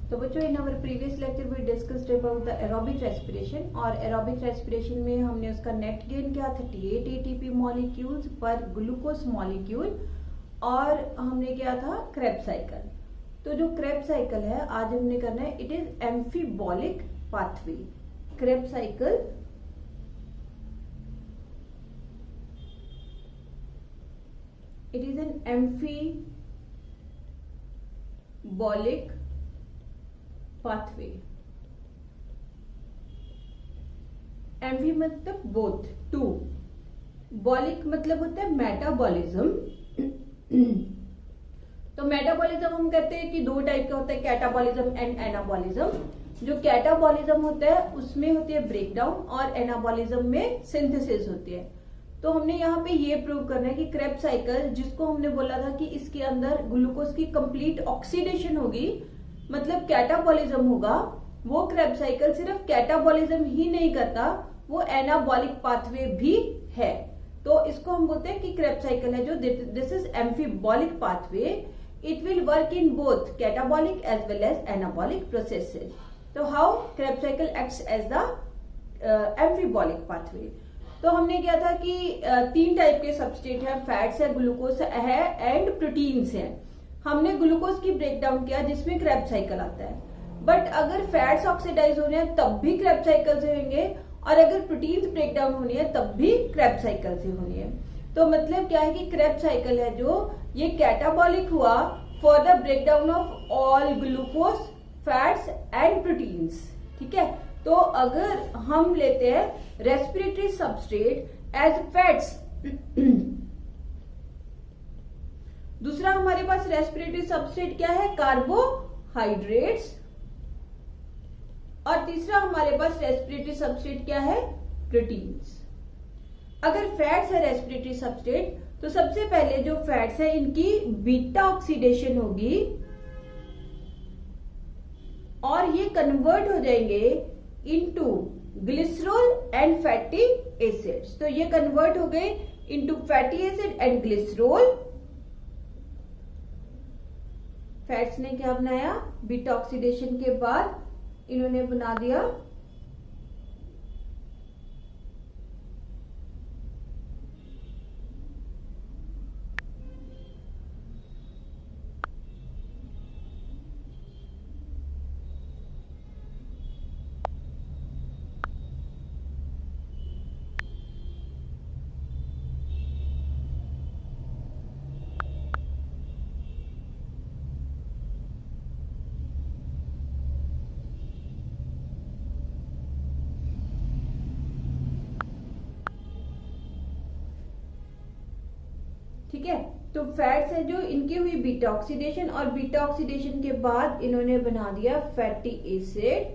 तो बच्चों, in our previous lecture we discussed about the aerobic respiration, और aerobic respiration में हमने उसका नेट गेन क्या 38 एटीपी मॉलिक्यूल्स पर ग्लूकोज मॉलिक्यूल, और हमने क्या था क्रेब्स साइकिल। तो जो क्रेब्स साइकिल है आज हमने करना है, it is amphibolic pathway. Krebs cycle it is an amphibollic pathway. Amphi मतलब बोथ, टू, बॉलिक मतलब होता है मेटाबॉलिज्म। तो मेटाबॉलिज्म हम कहते हैं कि दो टाइप का होता है, कैटाबॉलिज्म एंड एनाबॉलिज्म। जो कैटाबॉलिज्म होता है उसमें होती है ब्रेकडाउन, और एनाबॉलिज्म में सिंथेसिस होती है। तो हमने यहाँ पे ये प्रूव करना है कि क्रेब्स साइकिल, जिसको हमने बोला था कि इसके अंदर ग्लूकोज की कंप्लीट ऑक्सीडेशन होगी, मतलब कैटाबॉलिज्म होगा, वो क्रेब्स साइकिल सिर्फ कैटाबॉलिज्म ही नहीं करता, वो एनाबॉलिक पाथवे भी है। तो इसको हम बोलते हैं कि क्रेब्स साइकिल है जो this is amphibolic pathway. It will work in both catabolic as well as anabolic processes. तो how Krebs cycle acts as the amphibolic pathway. तो हमने क्या था कि तीन टाइप के सबस्ट्रेट है, फैट्स है, ग्लूकोज है एंड प्रोटीन्स है। हमने ग्लूकोज की ब्रेकडाउन किया जिसमें क्रेब्स साइकिल आता है, बट अगर फैट्स ऑक्सीडाइज होने हैं तब भी क्रेब्स साइकिल से होंगे, और अगर प्रोटीन्स ब्रेकडाउन होनी है तब भी क्रेब्स साइकिल से होनी है। तो मतलब क्या है कि क्रेब्स साइकिल है जो ये कैटाबॉलिक हुआ for the breakdown of all glucose, fats and proteins. ठीक है, तो अगर हम लेते हैं रेस्पिरेटरी सबस्ट्रेट एज फैट्स, दूसरा हमारे पास रेस्पिरेटरी सबस्ट्रेट क्या है, कार्बोहाइड्रेट्स, और तीसरा हमारे पास रेस्पिरेटरी सबस्ट्रेट क्या है, प्रोटीन्स। अगर फैट्स है रेस्पिरेटरी सबस्ट्रेट, तो सबसे पहले जो फैट्स है इनकी बीटा ऑक्सीडेशन होगी और ये कन्वर्ट हो जाएंगे into glycerol and fatty acids. तो ये कन्वर्ट हो गए into fatty acid and glycerol. Fats ने क्या बनाया, बीटा ऑक्सीडेशन के बाद इन्होंने बना दिया ठीक है। तो फैट्स है जो इनकी हुई बीटा ऑक्सीडेशन, और बीटा ऑक्सीडेशन के बाद इन्होंने बना दिया फैटी एसिड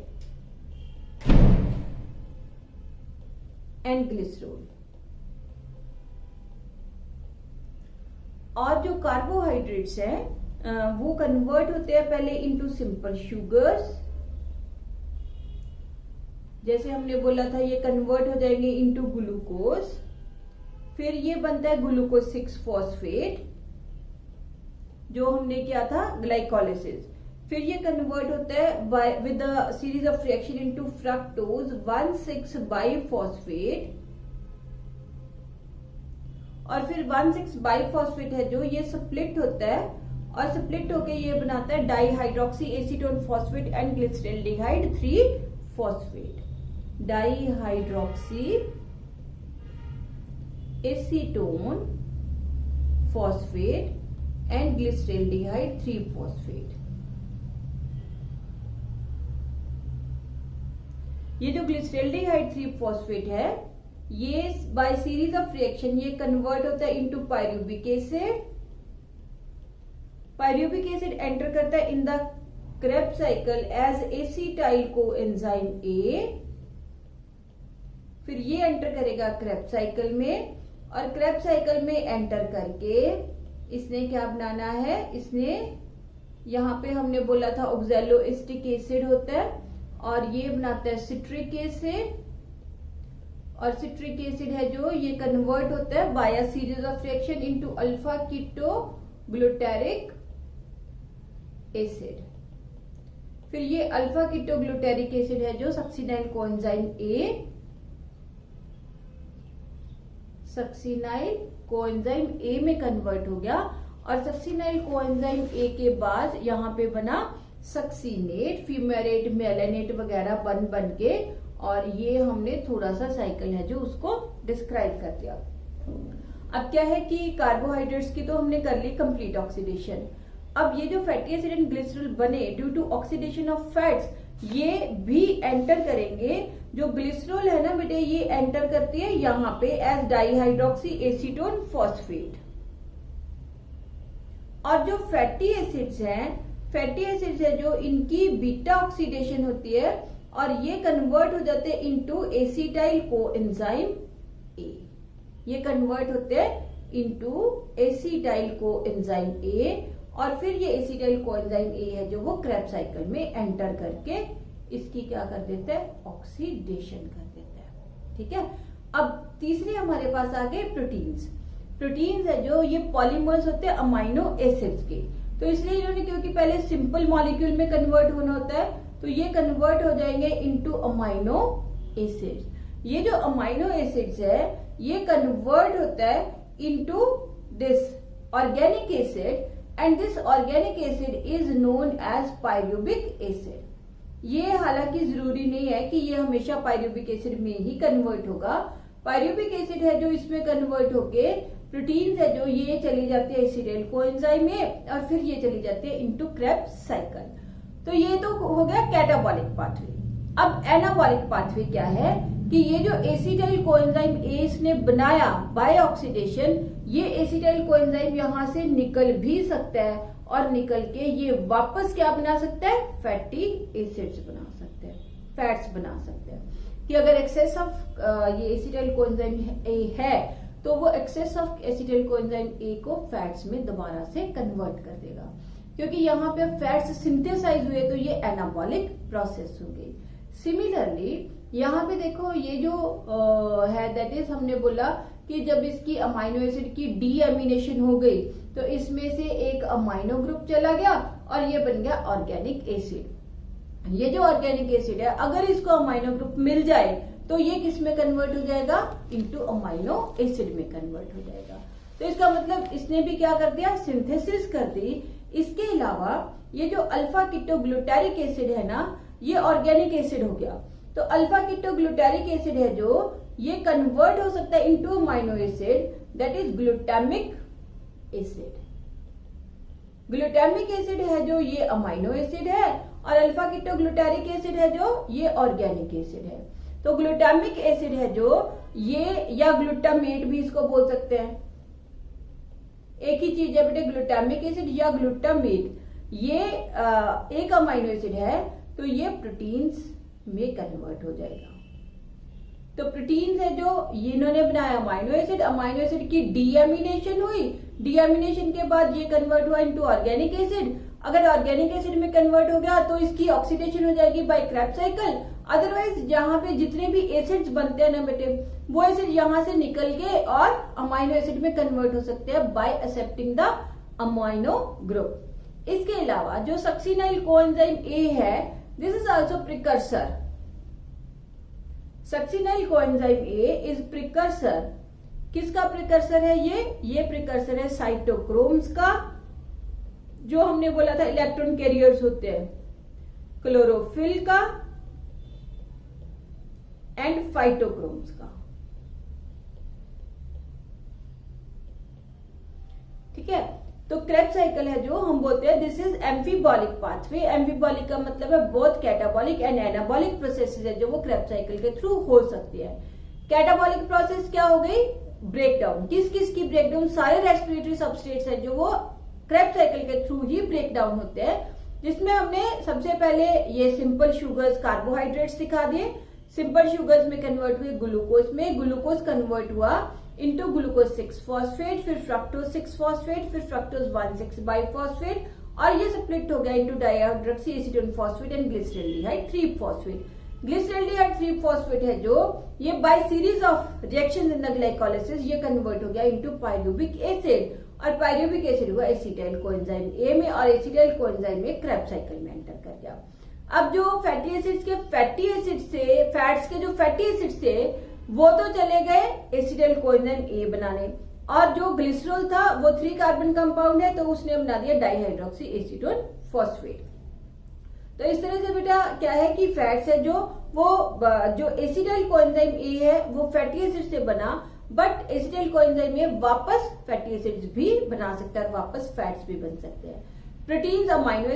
एंड ग्लिसरॉल। और जो कार्बोहाइड्रेट्स हैं वो कन्वर्ट होते हैं पहले इनटू सिंपल शुगर्स, जैसे हमने बोला था ये कन्वर्ट हो जाएंगे इनटू ग्लूकोज, फिर ये बनता है ग्लूकोज 6 फॉस्फेट जो हमने किया था ग्लाइकोलाइसिस, फिर ये कन्वर्ट होता है with a series of reaction into fructose 1,6 biphosphate, और फिर 1,6 बाइफॉस्फेट है जो ये स्प्लिट होता है, और स्प्लिट होके ये बनाता है dihydroxy acetone phosphate and glyceraldehyde 3 phosphate. Dihydroxy acetone phosphate and glyceraldehyde 3 phosphate. ये जो ग्लिसरॉल्डिहाइड 3 फॉस्फेट है ये बाय सीरीज ऑफ रिएक्शन ये कन्वर्ट होता है into pyruvic acid. Pyruvic acid enter करता है in the Krebs cycle as acetyl coenzyme A, फिर ये एंटर करेगा क्रेब्स साइकिल में, और क्रेब्स साइकिल में एंटर करके इसने क्या बनाना है, इसने यहाँ पे हमने बोला था ऑक्सैलोइस्टिक एसिड होता है, और ये बनाता है सिट्रिक एसिड, और सिट्रिक एसिड है जो ये कन्वर्ट होता है by series of reaction into alpha keto glutaric acid. फिर ये अल्फा कीटोग्लूटारिक एसिड है जो succinyl coenzyme A, succinyl coenzyme A में कन्वर्ट हो गया और सक्सिनाइल कोएंजाइम ए के बाद यहाँ पे बना सक्सीनेट, फ्यूमेरेट, मेलानेट वगैरह बन के, और ये हमने थोड़ा सा साइकिल है जो उसको डिस्क्राइब कर दिया। अब क्या है कि कार्बोहाइड्रेट्स की तो हमने कर ली कंप्लीट ऑक्सीडेशन। अब ये जो फैटी एसिड एंड ग्लिसरॉल बने due to oxidation of fats, ये भी एंटर करेंगे। जो ग्लिसरॉल है ना बेटे, ये एंटर करती है यहाँ पे एज डाइहाइड्रोक्सी एसीटोन फॉस्फेट। और जो फैटी एसिड्स है जो इनकी बीटा ऑक्सीडेशन होती है और ये कन्वर्ट हो जाते हैं इनटू एसिटाइल कोएंजाइम ए। ये कन्वर्ट होते हैं इनटू एसिटाइल कोएंजाइम ए, और फिर ये एसिटाइल कोएंजाइम ए है जो वो क्रेब्स साइकिल में एंटर करके इसकी क्या कर देता है, ऑक्सीडेशन कर देता है। ठीक है। अब तीसरे हमारे पास आ गए प्रोटीन्स। प्रोटीन्स है जो ये पॉलीमर्स होते हैं अमाइनो एसिड्स के, तो इसलिए इन्होंने, क्योंकि पहले सिंपल मॉलिक्यूल में कन्वर्ट होना होता है, तो ये कन्वर्ट हो जाएंगे इनटू अमाइनो एसिड्स। ये जो अमाइनो एसिड्स है ये कन्वर्ट होता है into this organic acid, and this organic acid is known as pyruvic acid. ये हालांकि जरूरी नहीं है कि ये हमेशा पायरुविक एसिड में ही कन्वर्ट होगा। पायरुविक एसिड है जो इसमें कन्वर्ट होके प्रोटीन्स है जो ये चली जाती है एसिटाइल कोएंजाइम में, और फिर ये चली जाती है इनटू क्रेब्स साइकिल। तो ये तो हो गया कैटाबॉलिक पाथवे। अब एनाबॉलिक पाथवे क्या है कि ये जो एसिटाइल कोएंजाइम ए इसने बनाया बाय ऑक्सीडेशन, ये एसिटाइल कोएंजाइम यहाँ से निकल भी सकता है और निकल के ये वापस क्या बना सकता है, फैटी एसिड्स बना सकते हैं, फैट्स बना सकते हैं। कि अगर एक्सेस ऑफ ये एसिटाइल कोएंजाइम ए है तो वो excess of acetyl coenzyme A को फैट्स में दोबारा से कन्वर्ट कर देगा, क्योंकि यहाँ पे फैट्स सिंथेसाइज हुए तो ये एनाबॉलिक प्रोसेस हो गई। सिमिलरली यहाँ पे देखो ये जो है दैट इज, हमने बोला कि जब इसकी अमाइनो एसिड की डीएमिनेशन हो गई तो इसमें से एक अमाइनो ग्रुप चला गया और ये बन गया ऑर्गेनिक एसिड। ये जो ऑर्गेनिक एसिड है अगर इसको अमाइनो ग्रुप मिल जाए तो ये किस में कन्वर्ट हो जाएगा, इनटू अमाइनो एसिड में कन्वर्ट हो जाएगा। तो इसका मतलब इसने भी क्या कर दिया, सिंथेसिस कर दी। इसके अलावा ये जो अल्फा कीटोग्लूटारिक एसिड है ना, ये ऑर्गेनिक एसिड हो गया। तो अल्फा कीटोग्लूटारिक एसिड है जो ये कन्वर्ट हो सकता है into amino acid, that is glutamic acid. Glutamic acid है जो ये अमाइनो एसिड है, और अल्फा कीटोग्लूटारिक एसिड है जो ये ऑर्गेनिक एसिड है। तो ग्लूटामिक एसिड है जो ये, या ग्लूटामेट भी इसको बोल सकते हैं, एक ही चीज है बेटे, ग्लूटामिक एसिड या ग्लूटामेट। ये एक अमाइनो एसिड है तो ये प्रोटीन्स में कन्वर्ट हो जाएगा। तो प्रोटीन्स है जो इन्होंने बनाया अमाइनो एसिड, अमाइनो एसिड की डीएमिनेशन हुई, डीएमिनेशन के बाद ये कन्वर्ट हुआ इनटू ऑर्गेनिक एसिड। अगर ऑर्गेनिक एसिड में कन्वर्ट हो गया तो इसकी ऑक्सीडेशन हो जाएगी बाय क्रेब्स साइकिल। अदरवाइज यहाँ पे जितने भी एसिड्स बनते हैं ना बेटे, वो एसिड यहाँ से निकल के और अमाइनो एसिड में कन्वर्ट हो सकते हैं bye accepting the amino group. इसके अलावा जो सक्सिनाइल कोएंजाइम ए है, this is also precursor. Succinyl coenzyme A is precursor. किसका प्रिकर्सर है ये प्रिकर्सर है साइटोक्रोम्स का, जो हमने बोला था इलेक्ट्रॉन कैरियर्स होते हैं, क्लोरोफिल का एंड फाइटोक्रोम्स का। ठीक है। तो क्रेब्स साइकिल है जो हम बोलते हैं this is amphibolic pathway. Amphibolic का मतलब है both catabolic and anabolic processes है जो वो क्रेब्स साइकिल के थ्रू हो सकती है। कैटाबॉलिक प्रोसेस क्या हो गई, ब्रेकडाउन। किस किस की ब्रेकडाउन, सारे रेस्पिरेटरी सबस्ट्रेट्स है जो वो क्रेब्स साइकिल के थ्रू ही ब्रेकडाउन होते हैं, जिसमें हमने सबसे पहले ये सिंपल शुगर्स, कार्बोहाइड्रेट्स सिखा दिए। सिंपल शुगर्स में कन्वर्ट हुए ग्लूकोज में, ग्लूकोज कन्वर्ट हुआ इनटू ग्लूकोज 6 फॉस्फेट, फिर फ्रक्टोज 6 फॉस्फेट, फिर फ्रक्टोज 1,6 बाइफॉस्फेट, और ये स्प्लिट हो गया into dihydroxy acetone phosphate and glyceraldehyde 3 phosphate. Glyceraldehyde 3 phosphate है जो ये by series of reactions in the glycolysis ये कन्वर्ट हो गया इनटू पायरुविक एसिड, और पायरुविक एसिड हुआ एसिटाइल कोएंजाइम ए में, और एसिटाइल कोएंजाइम में क्रेब्स साइकिल में एंटर कर गया। अब जो फैटी एसिड्स के फैट्स के जो फैटी एसिड्स थे वो तो चले गए एसिटाइल कोएंजाइम ए बनाने, और जो ग्लिसरॉल था वो 3 कार्बन कंपाउंड है तो उसने बना दिया डाइहाइड्रोक्सी एसीटोन फॉस्फेट। तो इस तरह से बेटा क्या है कि फैट्स है जो एसिटाइल कोएंजाइम ए है वो फैटी एसिड से बना, बट एसिटाइल कोएंजाइम ए वापस फैटी एसिड्स भी बना सकता है और वापस फैट्स भी बन सकते हैं। प्रोटीन्स अमाइनो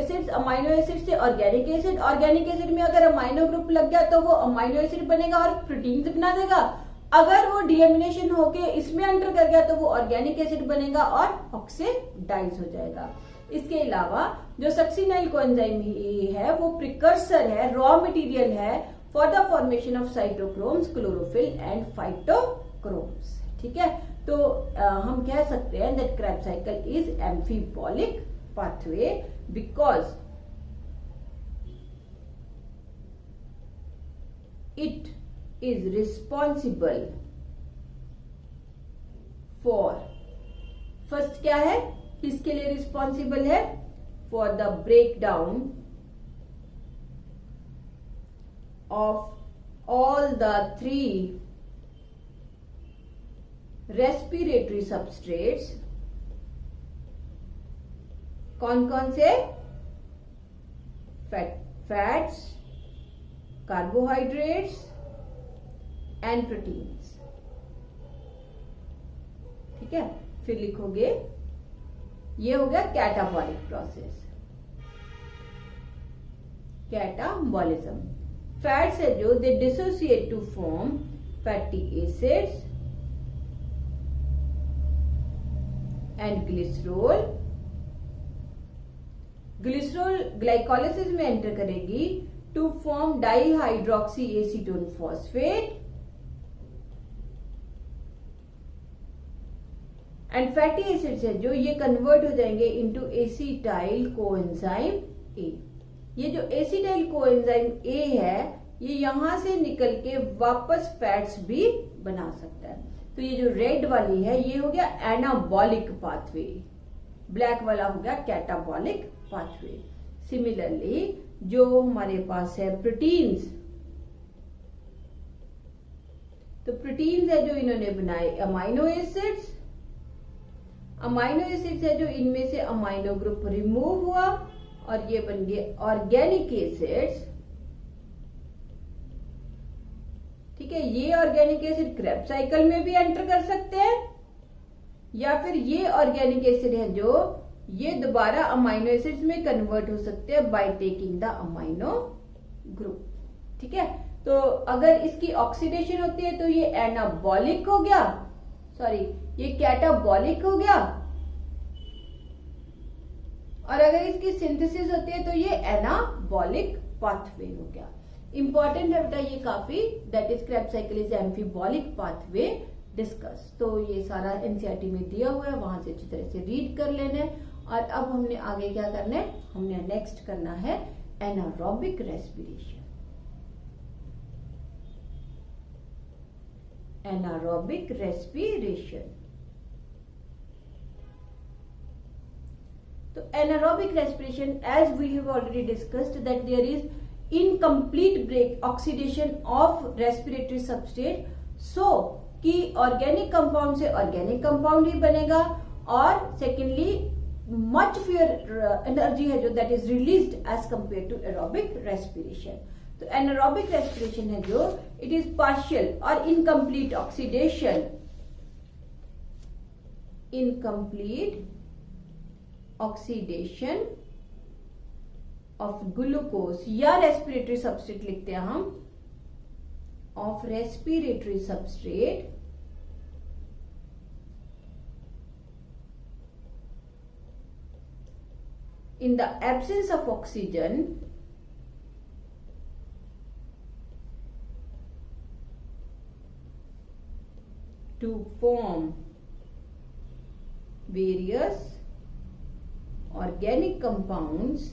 एसिड से ऑर्गेनिक एसिड में अगर अमाइनो ग्रुप लग गया तो वो अमाइनो एसिड बनेगा और प्रोटीन्स बना देगा। अगर वो डीएमिनेशन होके इसमें एंटर कर गया तो वो ऑर्गेनिक एसिड बनेगा और ऑक्सीडाइज हो जाएगा। इसके अलावा जो सक्सिनाइल कोएंजाइम है वो प्रिकर्सर है, रॉ मटेरियल है for the formation of cytochromes, chlorophyll and phytochromes. ठीक है, तो हम कह सकते हैं that Krebs cycle is amphibolic pathway because it is responsible for, first क्या है, किसके लिए रिस्पॉन्सिबल है, for the breakdown of all the 3 respiratory substrates. कौन कौन से, फैट्स, कार्बोहाइड्रेट्स एंड प्रोटीन्स। ठीक है, फिर लिखोगे ये हो गया कैटाबॉलिक प्रोसेस, कैटाबॉलिज्म। फैट्स है जो they dissociate to form fatty acids and glycerol. Glycerol glycolysis में एंटर करेगी to form dihydroxy acetone phosphate, and fatty acids है जो ये कन्वर्ट हो जाएंगे इनटू एसिटाइल कोएंजाइम ए। ये जो एसिटाइल कोएंजाइम ए है ये यहां से निकल के वापस फैट्स भी बना सकता है। तो ये जो रेड वाली है ये हो गया एनाबॉलिक पाथवे, ब्लैक वाला हो गया कैटाबॉलिक पाथवे। सिमिलरली जो हमारे पास है प्रोटीन्स, तो प्रोटीन्स है जो इन्होंने बनाए अमाइनो एसिड्स, है जो इनमें से अमाइनो ग्रुप रिमूव हुआ और ये बन गए ऑर्गेनिक एसिड्स। ठीक है, ये ऑर्गेनिक एसिड क्रेब्स साइकिल में भी एंटर कर सकते हैं, या फिर ये ऑर्गेनिक एसिड है जो ये दोबारा अमाइनो एसिड्स में कन्वर्ट हो सकते हैं by taking the amino group. ठीक है, तो अगर इसकी ऑक्सीडेशन होती है तो ये एनाबॉलिक हो गया, ये कैटाबॉलिक हो गया, और अगर इसकी सिंथेसिस होती है तो ये एनाबॉलिक पाथवे हो गया। इंपॉर्टेंट है बेटा ये काफी, that is Krebs cycle is amphibolic pathway discuss. तो ये सारा एनसीईआरटी में दिया हुआ है, वहां से अच्छी तरह से रीड कर लेना है। और अब हमने आगे क्या करना है, हमने नेक्स्ट करना है एनारोबिक रेस्पिरेशन। एनारोबिक रेस्पिरेशन, तो anaerobic respiration as we have already discussed that there is incomplete break oxidation of respiratory substrate, so कि ऑर्गेनिक कंपाउंड से ऑर्गेनिक कंपाउंड ही बनेगा, और सेकेंडली मच फ्यूअर एनर्जी है जो that is released as compare to aerobic respiration. तो anaerobic respiration है जो इट इज पार्शियल और incomplete oxidation, incomplete oxidation of glucose या रेस्पिरेटरी सबस्ट्रेट लिखते हैं हम, of respiratory substrate in the absence of oxygen to form various organic compounds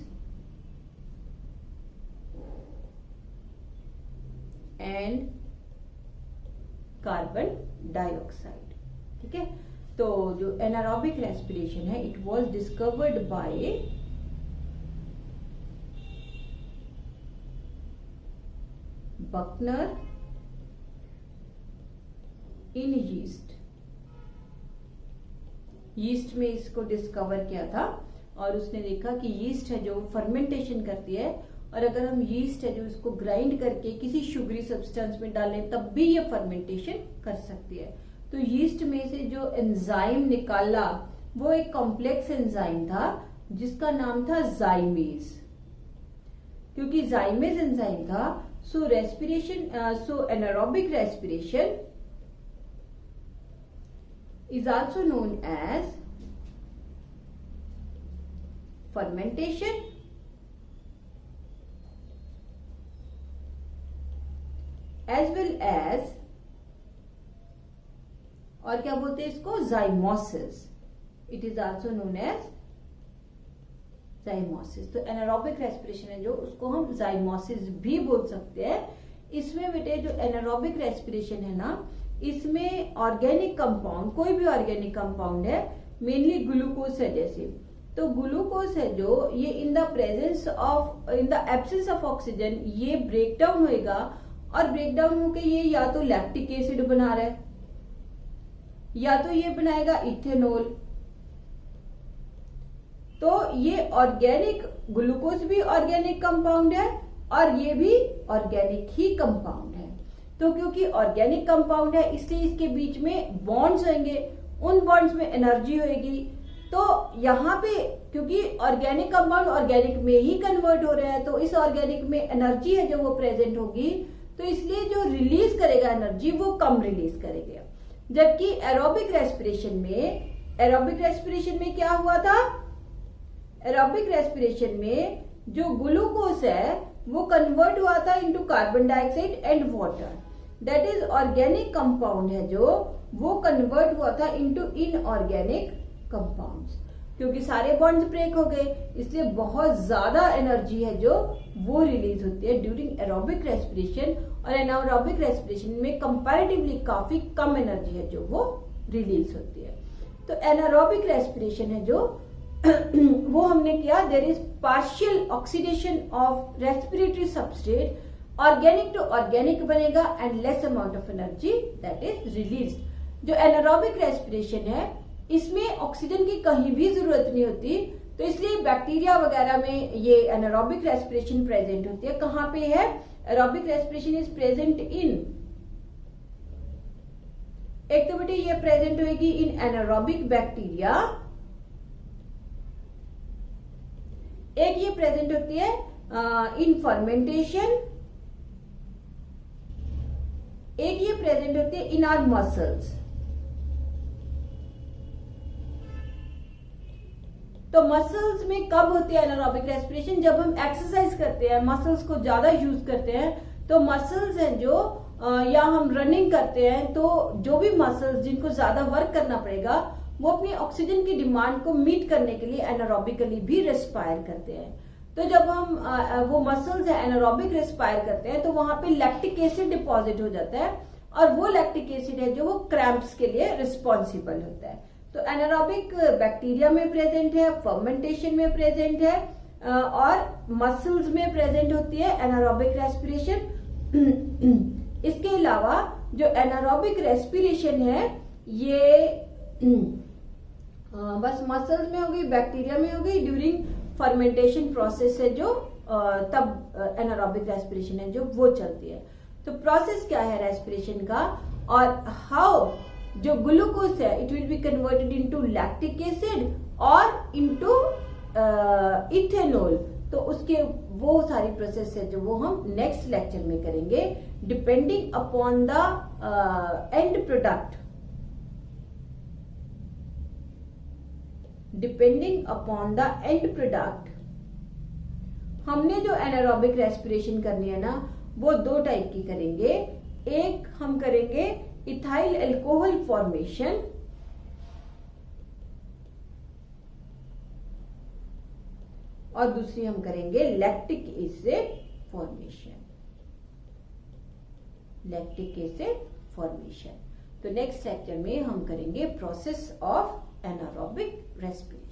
and carbon dioxide. ठीक है, तो जो एनारोबिक रेस्पिरेशन है it was discovered by Buchner in yeast में इसको डिस्कवर किया था और उसने देखा कि यीस्ट है जो फर्मेंटेशन करती है, और अगर हम यीस्ट है जो इसको ग्राइंड करके किसी शुगरी सब्सटेंस में डालें तब भी ये फर्मेंटेशन कर सकती है। तो यीस्ट में से जो एंजाइम निकाला वो एक कॉम्प्लेक्स एंजाइम था जिसका नाम था जाइमेज। क्योंकि जाइमेज एंजाइम था, so anaerobic respiration is also known as fermentation as well as, और क्या बोलते हैं इसको, zymosis. It is also known as zymosis. तो एनारोबिक रेस्पिरेशन है जो, उसको हम zymosis भी बोल सकते हैं। इसमें बेटे जो एनारोबिक रेस्पिरेशन है ना, इसमें ऑर्गेनिक कंपाउंड, कोई भी ऑर्गेनिक कंपाउंड है, मेनली ग्लूकोज है जैसे, तो ग्लूकोज है जो ये in the absence of oxygen ये ब्रेक डाउन होएगा, और ब्रेक डाउन होके ये या तो लैक्टिक एसिड बना रहा है या तो ये बनाएगा इथेनॉल। तो ये ऑर्गेनिक, ग्लूकोज भी ऑर्गेनिक कंपाउंड है और ये भी ऑर्गेनिक ही कंपाउंड है। तो क्योंकि ऑर्गेनिक कंपाउंड है इसलिए इसके बीच में बॉन्ड्स होंगे, उन बॉन्ड्स में एनर्जी होगी। तो यहाँ पे क्योंकि ऑर्गेनिक कंपाउंड ऑर्गेनिक में ही कन्वर्ट हो रहा है, तो इस ऑर्गेनिक में एनर्जी है जो वो प्रेजेंट होगी, तो इसलिए जो रिलीज करेगा एनर्जी वो कम रिलीज करेगा। जबकि एरोबिक रेस्पिरेशन में क्या हुआ था, एरोबिक रेस्पिरेशन में जो ग्लूकोज है वो कन्वर्ट हुआ था into carbon dioxide and water, that is organic compound है जो वो कन्वर्ट हुआ था इनटू इनऑर्गेनिक कंपाउंड्स। क्योंकि सारे बॉन्ड्स ब्रेक हो गए इसलिए बहुत ज्यादा एनर्जी है जो वो रिलीज होती है ड्यूरिंग एरोबिक रेस्पिरेशन, और एनारोबिक रेस्पिरेशन में कंपैरेटिवली काफी कम एनर्जी है जो वो रिलीज होती है। तो एनारोबिक रेस्पिरेशन है जो वो हमने किया, there is partial oxidation of respiratory substrate, organic to organic बनेगा and less amount of energy that is released. जो एनारोबिक रेस्पिरेशन है इसमें ऑक्सीजन की कहीं भी जरूरत नहीं होती, तो इसलिए बैक्टीरिया वगैरह में ये एनारोबिक रेस्पिरेशन प्रेजेंट होती है। कहाँ पे है, aerobic respiration is present in, एक तो बेटे ये प्रेजेंट होगी इन एनारोबिक बैक्टीरिया, एक ये प्रेजेंट होती है इन फर्मेंटेशन, एक ये प्रेजेंट होती है इन आवर मसल्स। तो मसल्स में कब होती है एनारोबिक रेस्पिरेशन, जब हम एक्सरसाइज करते हैं, मसल्स को ज्यादा यूज करते हैं। तो मसल्स हैं जो या हम रनिंग करते हैं, तो जो भी मसल्स जिनको ज्यादा वर्क करना पड़ेगा वो अपनी ऑक्सीजन की डिमांड को मीट करने के लिए एनारोबिकली भी रेस्पायर करते हैं। तो जब हम वो मसल्स है एनारोबिक रेस्पायर करते हैं तो वहां पे लैक्टिक एसिड डिपॉजिट हो जाता है, और वो लैक्टिक एसिड है जो वो क्रैम्प्स के लिए रिस्पॉन्सिबल होता है। तो एनारोबिक बैक्टीरिया में प्रेजेंट है, फर्मेंटेशन में प्रेजेंट है, और मसल्स में प्रेजेंट होती है एनारोबिक रेस्पिरेशन। इसके अलावा जो एनारोबिक रेस्पिरेशन है ये बस मसल्स में होगी, बैक्टीरिया में होगी, ड्यूरिंग फर्मेंटेशन प्रोसेस है जो तब एनारोबिक रेस्पिरेशन है जो वो चलती है। तो प्रोसेस क्या है रेस्पिरेशन का, और हाउ जो ग्लूकोज है it will be converted into lactic acid और इनटू इथेनॉल। तो उसके वो सारी प्रोसेस है जो वो हम नेक्स्ट लेक्चर में करेंगे, depending upon the end product, depending upon the end product. हमने जो एनारोबिक रेस्पिरेशन करनी है ना वो दो टाइप की करेंगे, एक हम करेंगे इथाइल अल्कोहल फॉर्मेशन, और दूसरी हम करेंगे lactic acid formation, lactic acid formation. तो नेक्स्ट लेक्चर में हम करेंगे प्रोसेस ऑफ एनारोबिक रेस्पिरेशन।